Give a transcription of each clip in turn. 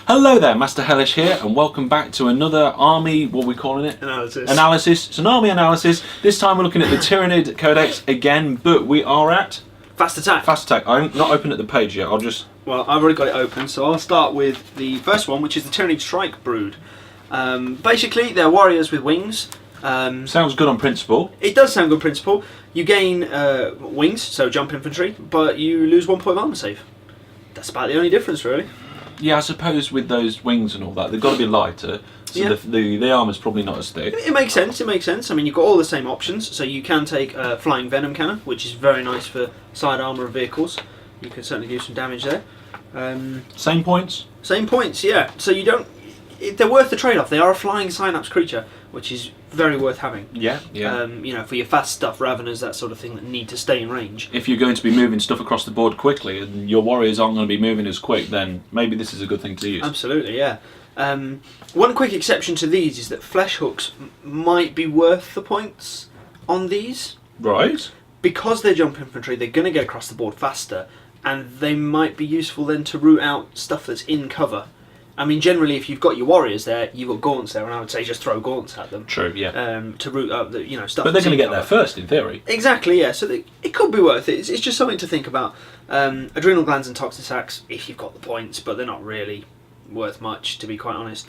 Hello there, Master Hellish here, and welcome back to another army, what are we calling it? Analysis. It's an army analysis. This time we're looking at the Tyranid codex again, but we are at... Fast attack. Fast attack. I'm not open at the page yet, I'll just... Well, I've already got it open, so I'll start with the first one, which is the Tyranid Strike Brood. Basically, they're warriors with wings. Sounds good on principle. It does sound good principle. You gain wings, so jump infantry, but you lose 1 point of armor save. That's about the only difference, really. Yeah, I suppose with those wings and all that, they've got to be lighter, so Yeah. the armour's probably not as thick. It makes sense, it makes sense. I mean, you've got all the same options, so you can take Flying Venom Cannon, which is very nice for side armour of vehicles. You can certainly do some damage there. Same points? Same points, yeah. So you don't... They're worth the trade-off. They are a flying synapse creature, which is very worth having. Yeah, yeah. You know, for your fast stuff, Raveners, that sort of thing, that need to stay in range. If you're going to be moving stuff across the board quickly and your warriors aren't going to be moving as quick, then maybe this is a good thing to use. Absolutely, yeah. One quick exception to these is that flesh hooks might be worth the points on these. Right. Because they're jump infantry, they're going to get across the board faster, and they might be useful then to root out stuff that's in cover. I mean, generally, if you've got your warriors there, you've got gaunts there, and I would say just throw gaunts at them. True, yeah. To root out the stuff. But they're going to get there first, in theory. Exactly, yeah. So it could be worth it. It's just something to think about. Adrenal glands and toxic sacs, if you've got the points, but they're not really worth much, to be quite honest.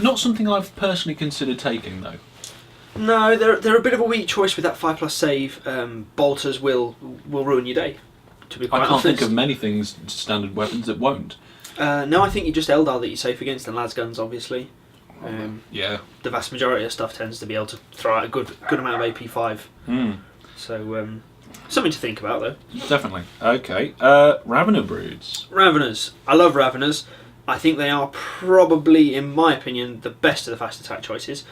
Not something I've personally considered taking, though. No, they're a bit of a weak choice with that 5+ save. Bolters will ruin your day. To be quite honest. I can't think of many things, standard weapons, that won't. No, I think you just Eldar that you're safe against, and las guns, obviously. Yeah. The vast majority of stuff tends to be able to throw out a good amount of AP5. So, something to think about, though. Definitely. Okay. Ravener broods. Raveners. I love Raveners. I think they are probably, in my opinion, the best of the fast attack choices.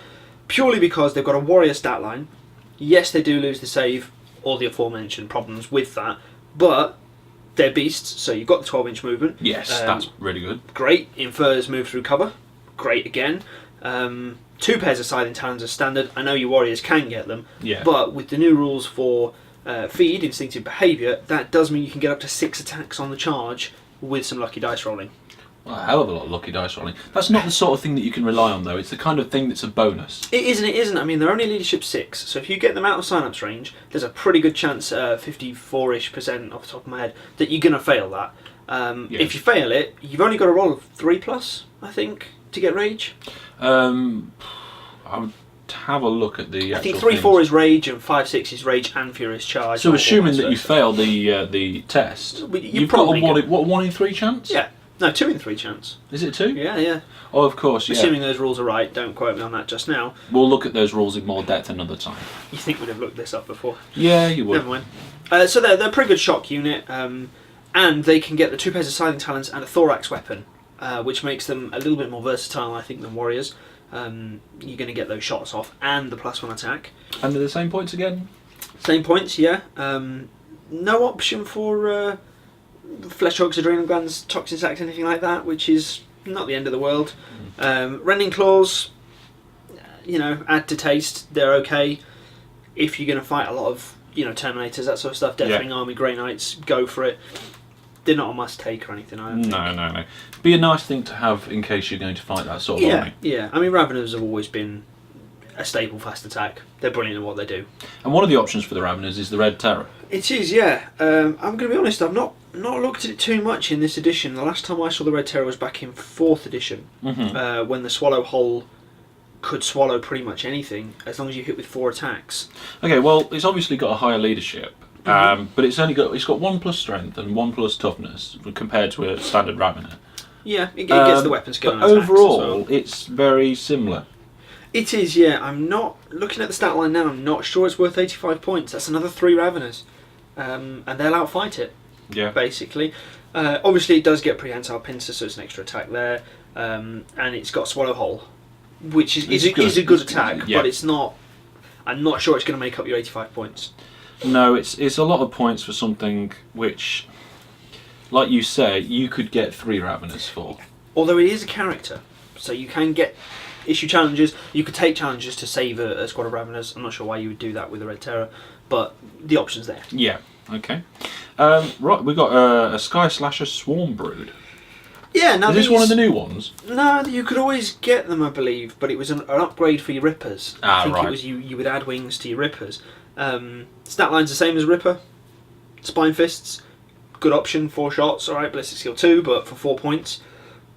Purely because they've got a warrior stat line. Yes, they do lose the save, all the aforementioned problems with that, but they're beasts, so you've got the 12-inch movement. Yes, that's really good. Great. Infers move through cover. Great again. 2 pairs of Scything Talons as standard. I know your warriors can get them, but with the new rules for feed, instinctive behaviour, that does mean you can get up to 6 attacks on the charge with some lucky dice rolling. Well, a hell of a lot of lucky dice rolling. That's not the sort of thing that you can rely on, though. It's the kind of thing that's a bonus. It isn't, it isn't. I mean, they're only leadership 6, so if you get them out of synapse range, there's a pretty good chance, 54-ish% off the top of my head, that you're going to fail that. If you fail it, you've only got a roll of 3+, I think, to get rage. I would have a look at the. I think 3-4 is rage and 5-6 is rage and furious charge. So assuming that you fail the test, you've got a 1 in 3 chance. Yeah. No, 2 in 3 chance. Is it 2? Yeah, yeah. Oh, of course, yeah. Assuming those rules are right, don't quote me on that just now. We'll look at those rules in more depth another time. You think we'd have looked this up before? Yeah, you would. Never mind. So they're a pretty good shock unit, and they can get the 2 pairs of Scything Talons and a Thorax weapon, which makes them a little bit more versatile, I think, than warriors. You're going to get those shots off, and the +1 attack. And they're the same points again? Same points, yeah. No option for flesh hooks, adrenal glands, toxin sacs, anything like that, which is not the end of the world. Rending claws, add to taste. They're okay if you're going to fight a lot of Terminators, that sort of stuff. Deafening Army, Grey Knights, go for it. They're not a must take or anything. I don't think. No. Be a nice thing to have in case you're going to fight that sort of army. Yeah. I mean, Raveners have always been a staple fast attack. They're brilliant at what they do. And one of the options for the Raveners is the Red Terror. It is, yeah. I'm going to be honest, I've not looked at it too much in this edition. The last time I saw the Red Terror was back in 4th edition, when the Swallow Hole could swallow pretty much anything, as long as you hit with 4 attacks. Okay, well, it's obviously got a higher leadership, but it's got 1+ strength and 1+ toughness compared to a standard Ravener. Yeah, it gets the weapon skill. But overall, it's very similar. It is, yeah. I'm not looking at the stat line now. I'm not sure it's worth 85 points. That's another 3 Raveners, and they'll outfight it. Yeah, basically. Obviously, it does get prehensile pincer, so it's an extra attack there, and it's got Swallow Hole, which is a good attack, but it's not. I'm not sure it's going to make up your 85 points. No, it's a lot of points for something which, like you say, you could get 3 Raveners for. Although it is a character, so you can issue challenges. You could take challenges to save a squad of Raveners. I'm not sure why you would do that with the Red Terror, but the option's there. Yeah. Okay. Right, we've got a Sky Slasher Swarm Brood. Yeah, now Is this these, one of the new ones? No, you could always get them, I believe, but it was an upgrade for your Rippers. I think right. it was you would add wings to your Rippers. Stat line's the same as Ripper. Spine Fists, good option, 4 shots, alright, ballistic skill 2, but for 4 points,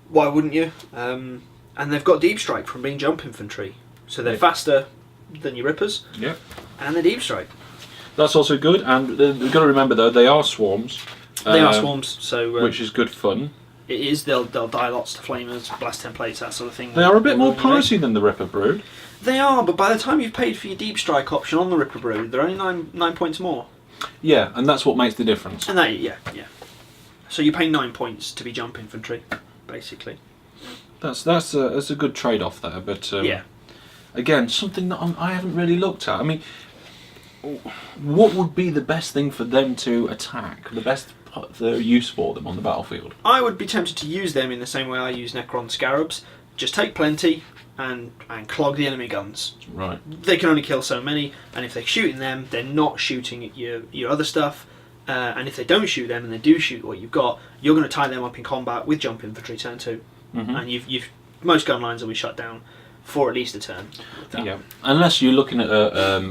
why wouldn't you? And they've got Deep Strike from being jump infantry, so they're faster than your Rippers. Yeah. And they're Deep Strike. That's also good, and we've got to remember though, they are swarms. They are swarms, so which is good fun. it is. They'll die lots to flamers, blast templates, that sort of thing. They are a bit more pricey than the Ripper Brood. They are, but by the time you've paid for your Deep Strike option on the Ripper Brood, they're only 9 points more. Yeah, and that's what makes the difference. And that, yeah. So you pay 9 points to be jump infantry, basically. That's a good trade-off there, but Yeah. again, something that I haven't really looked at. I mean, what would be the best thing for them to attack? The use for them on the battlefield? I would be tempted to use them in the same way I use Necron Scarabs. Just take plenty and clog the enemy guns. Right. They can only kill so many, and if they're shooting them, they're not shooting at your other stuff. And if they don't shoot them and they do shoot what you've got, you're going to tie them up in combat with jump infantry turn 2. Mm-hmm. And you've most gun lines will be shut down for at least a turn. Yeah, unless you're looking at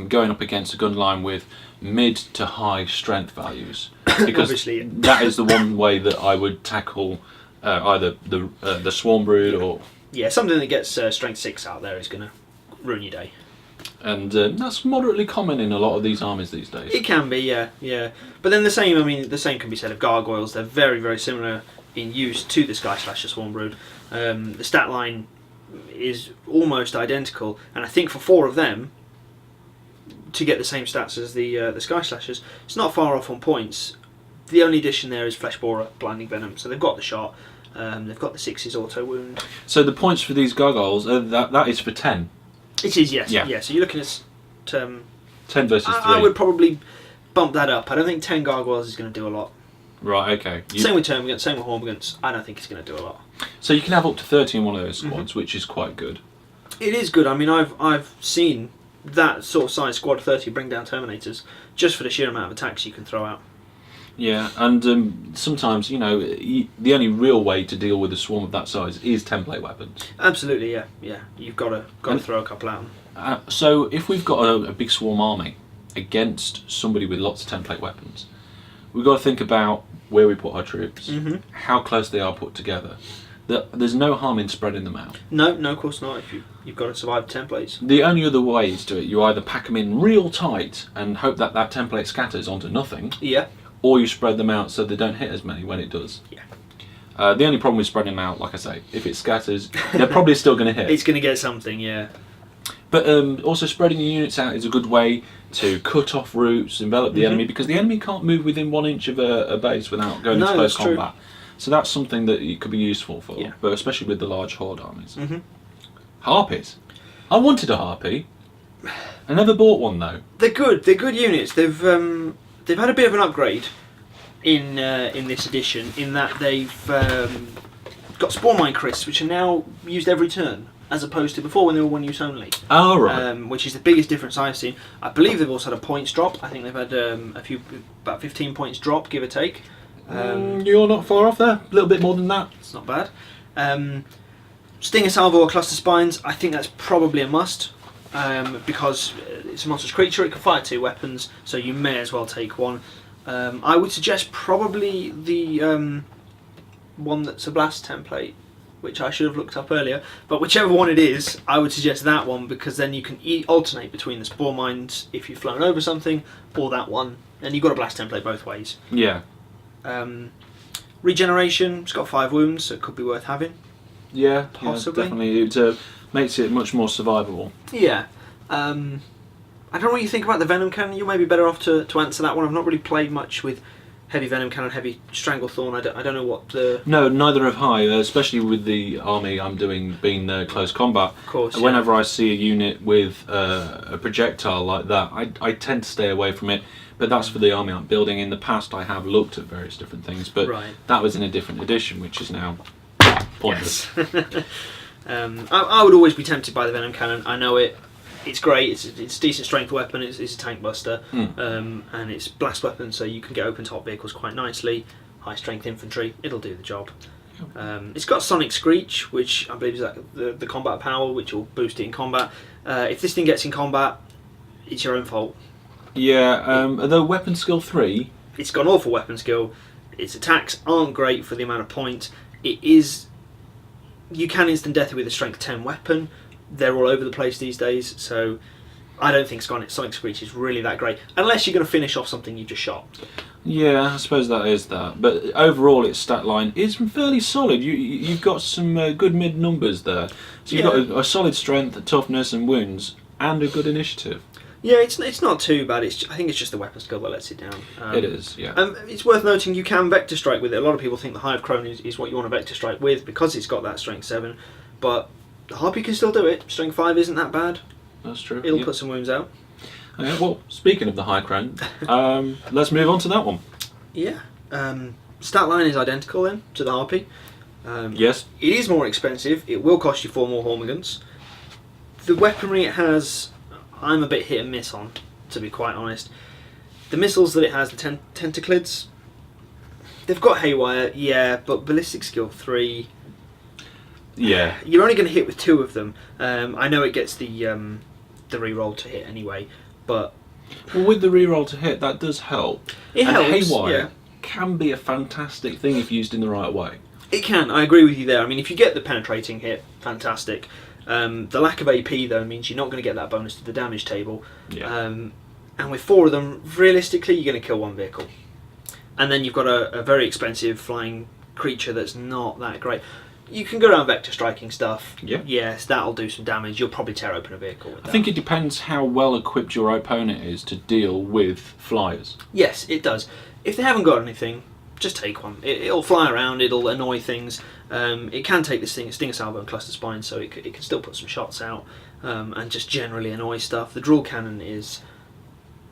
going up against a gun line with mid to high strength values, because Obviously, that is the one way that I would tackle either the Swarm Brood or something that gets strength 6 out there is going to ruin your day. and that's moderately common in a lot of these armies these days. It can be, yeah. But then the same can be said of gargoyles. They're very, very similar in use to the Sky Slasher Swarm Brood. The stat line is almost identical, and I think for 4 of them to get the same stats as the Sky Slashers, it's not far off on points. The only addition there is Flesh Borer, Blinding Venom, so they've got the shot. They've got the 6's auto wound. So the points for these gargoyles that is for 10. It is, yes. Yeah. So you're looking at 10 versus 3. I would probably bump that up. I don't think 10 gargoyles is going to do a lot. Right, okay. Same with Termagants, same with Hormagaunts. I don't think it's going to do a lot. So you can have up to 30 in one of those squads, which is quite good. It is good. I mean, I've seen that sort of size squad 30 bring down Terminators just for the sheer amount of attacks you can throw out. Yeah, and sometimes, the only real way to deal with a swarm of that size is template weapons. Absolutely, yeah. You've got to throw a couple at them. So if we've got a big swarm army against somebody with lots of template weapons, we've got to think about where we put our troops, how close they are put together. There's no harm in spreading them out. No, of course not. If you've got to survive templates. The only other way to do it, you either pack them in real tight and hope that template scatters onto nothing, Yeah. or you spread them out so they don't hit as many when it does. Yeah. The only problem with spreading them out, like I say, if it scatters, they're probably still going to hit. It's going to get something, yeah. But also spreading your units out is a good way to cut off routes, envelop the enemy, because the enemy can't move within 1 inch of a base without going into close combat. So that's something that it could be useful for, but especially with the large horde armies. Harpies. I wanted a harpy. I never bought one though. They're good. They're good units. They've had a bit of an upgrade in this edition, in that they've got Spore Mine Crisps, which are now used every turn, as opposed to before when they were one use only. Oh, right. Which is the biggest difference I've seen. I believe they've also had a points drop. I think they've had about 15 points drop, give or take. You're not far off there. A little bit more than that. It's not bad. Stinger Salvo or Cluster Spines, I think that's probably a must. Because it's a monstrous creature, it can fire 2 weapons, so you may as well take one. I would suggest probably the one that's a blast template, which I should have looked up earlier, but whichever one it is, I would suggest that one, because then you can alternate between the Spore Mines if you've flown over something, or that one, and you've got a blast template both ways. Yeah. Regeneration, it's got 5 wounds, so it could be worth having. Yeah, Possibly. definitely. It makes it much more survivable. Yeah. I don't know what you think about the Venom Cannon. You may be better off to answer that one. I've not really played much with Heavy Venom Cannon, Heavy Stranglethorn. I don't know what the... No, neither have I, especially with the army I'm doing being close combat. Of course, yeah. Whenever I see a unit with a projectile like that, I tend to stay away from it. But that's for the army I'm building. In the past, I have looked at various different things, but that was in a different edition, which is now pointless. Yes. I would always be tempted by the Venom Cannon. I know it. It's great. It's a decent strength weapon. It's a tank buster, and it's blast weapon, so you can get open top vehicles quite nicely. High strength infantry. It'll do the job. It's got Sonic Screech, which I believe is like the combat power, which will boost it in combat. If this thing gets in combat, it's your own fault. Yeah, although weapon skill 3... It's got an awful weapon skill. Its attacks aren't great for the amount of points. It is... You can instant death with a strength 10 weapon. They're all over the place these days, so I don't think Sonic Screech is really that great, unless you're going to finish off something you just shot. Yeah, I suppose that is that. But overall, its stat line is fairly solid. You've got some good mid numbers there. So you've got a solid strength, a toughness and wounds, and a good initiative. Yeah, it's not too bad. I think it's just the weapon skill that lets it down. It is, yeah. It's worth noting you can Vector Strike with it. A lot of people think the Hive Crone is what you want to Vector Strike with because it's got that Strength 7, but the Harpy can still do it. Strength 5 isn't that bad. That's true. It'll put some wounds out. Okay, well, speaking of the High Crown, let's move on to that one. Yeah. Stat line is identical then to the Harpy. Yes. It is more expensive. It will cost you 4 more Hormigans. The weaponry it has, I'm a bit hit and miss on, to be quite honest. The missiles that it has, the Tentaclids, they've got Haywire, yeah, but Ballistic Skill 3... Yeah. You're only going to hit with 2 of them. I know it gets the reroll to hit anyway, but... Well, with the reroll to hit, that does help. It helps, Haywire can be a fantastic thing if used in the right way. It can, I agree with you there. I mean, if you get the penetrating hit, fantastic. The lack of AP, though, means you're not going to get that bonus to the damage table. Yeah. And with 4 of them, realistically, you're going to kill 1 vehicle. And then you've got a very expensive flying creature that's not that great. You can go around vector striking stuff. Yeah. Yes, that'll do some damage. You'll probably tear open a vehicle with that. I think it depends how well equipped your opponent is to deal with flyers. Yes, it does. If they haven't got anything, just take one. It'll fly around, it'll annoy things. It can take this thing, Stinger Salvo and Cluster Spine, so it can still put some shots out and just generally annoy stuff. The Draw Cannon is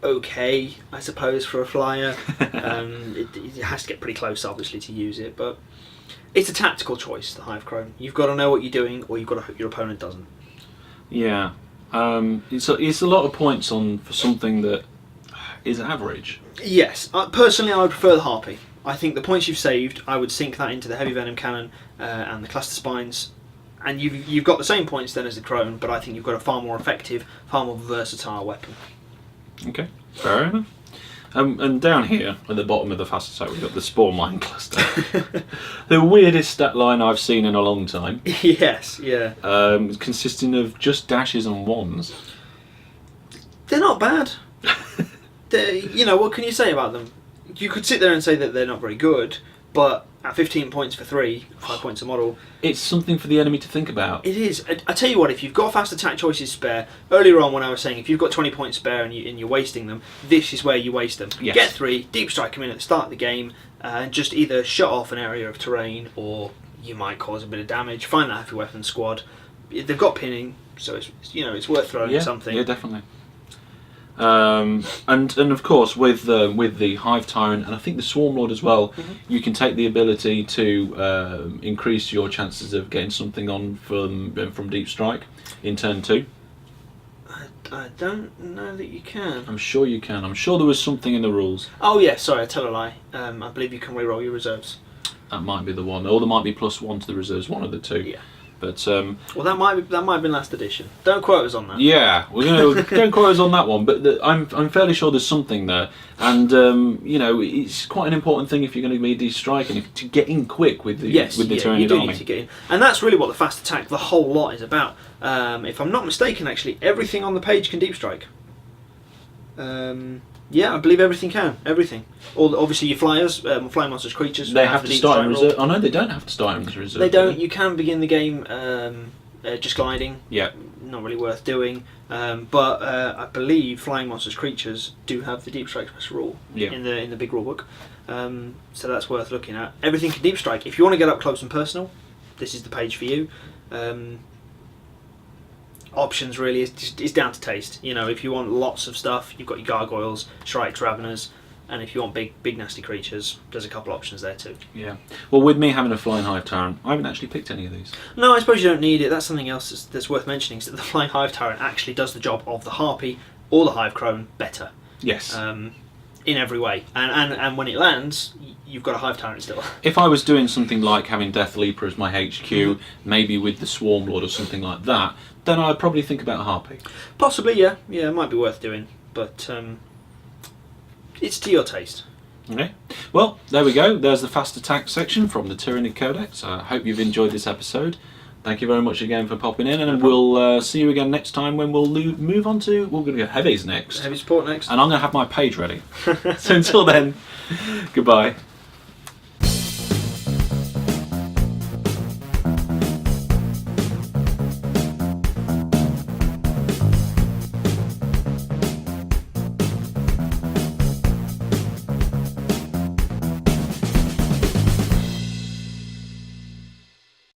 okay, I suppose, for a flyer. It has to get pretty close, obviously, to use it, but it's a tactical choice, the Hive Crone. You've got to know what you're doing, or you've got to hope your opponent doesn't. Yeah. It's a lot of points for something that is average. Yes. Personally, I would prefer the Harpy. I think the points you've saved, I would sink that into the Heavy Venom Cannon and the Cluster Spines, and you've got the same points then as the Crone, but I think you've got a far more effective, far more versatile weapon. Okay, fair enough. And down here, at the bottom of the fast attack, we've got the Spore Mine Cluster. The weirdest stat line I've seen in a long time. Yes, yeah. Consisting of just dashes and ones. They're not bad. What can you say about them? You could sit there and say that they're not very good, but at 15 points for 3, 5 points a model... It's something for the enemy to think about. It is. I tell you what, if you've got fast attack choices spare, earlier on when I was saying if you've got 20 points spare and you're wasting them, this is where you waste them. Yes. Get 3, deep strike them in at the start of the game, and just either shut off an area of terrain, or you might cause a bit of damage. Find that heavy weapon squad. They've got pinning, so it's worth throwing something. Yeah, definitely. And of course with the Hive Tyrant and I think the Swarm Lord as well, you can take the ability to increase your chances of getting something on from Deep Strike in turn 2. I don't know that you can. I'm sure you can. I'm sure there was something in the rules. Oh yeah, sorry, I tell a lie. I believe you can reroll your reserves. That might be the one, or there might be +1 to the reserves, one of the two. Yeah. But well, that might have been last edition. Don't quote us on that. Yeah, don't quote us on that one. But I'm fairly sure there's something there, and it's quite an important thing if you're going to be de-striking to get in quick with the Tyranid you do army. need to get in, and that's really what the fast attack, the whole lot, is about. If I'm not mistaken, actually, everything on the page can deep strike. Yeah, I believe everything can. Everything. Obviously, your flyers, flying monsters, creatures. They have to start in reserve. Oh no, they don't have to start in reserve. They don't. You can begin the game just gliding. Yeah. Not really worth doing. But I believe flying monsters, creatures do have the deep strike special rule in the big rule book. So that's worth looking at. Everything can deep strike. If you want to get up close and personal, this is the page for you. Options really is down to taste. If you want lots of stuff, you've got your gargoyles, shrikes, raveners, and if you want big nasty creatures, there's a couple options there too. Yeah. Well, with me having a flying hive tyrant, I haven't actually picked any of these. No, I suppose you don't need it. That's something else that's worth mentioning, is that the flying hive tyrant actually does the job of the harpy or the hive crone better. Yes. in every way, and when it lands, you've got a hive tyrant still. If I was doing something like having Death Leaper as my HQ, maybe with the Swarm Lord or something like that, then I'd probably think about Harpy. Possibly, yeah, it might be worth doing, but it's to your taste. Okay. Well, there we go. There's the fast attack section from the Tyranid Codex. I hope you've enjoyed this episode. Thank you very much again for popping in, and we'll see you again next time when we'll move on to... We're going to go Heavies next. Heavy support next. And I'm going to have my page ready. So until then, goodbye.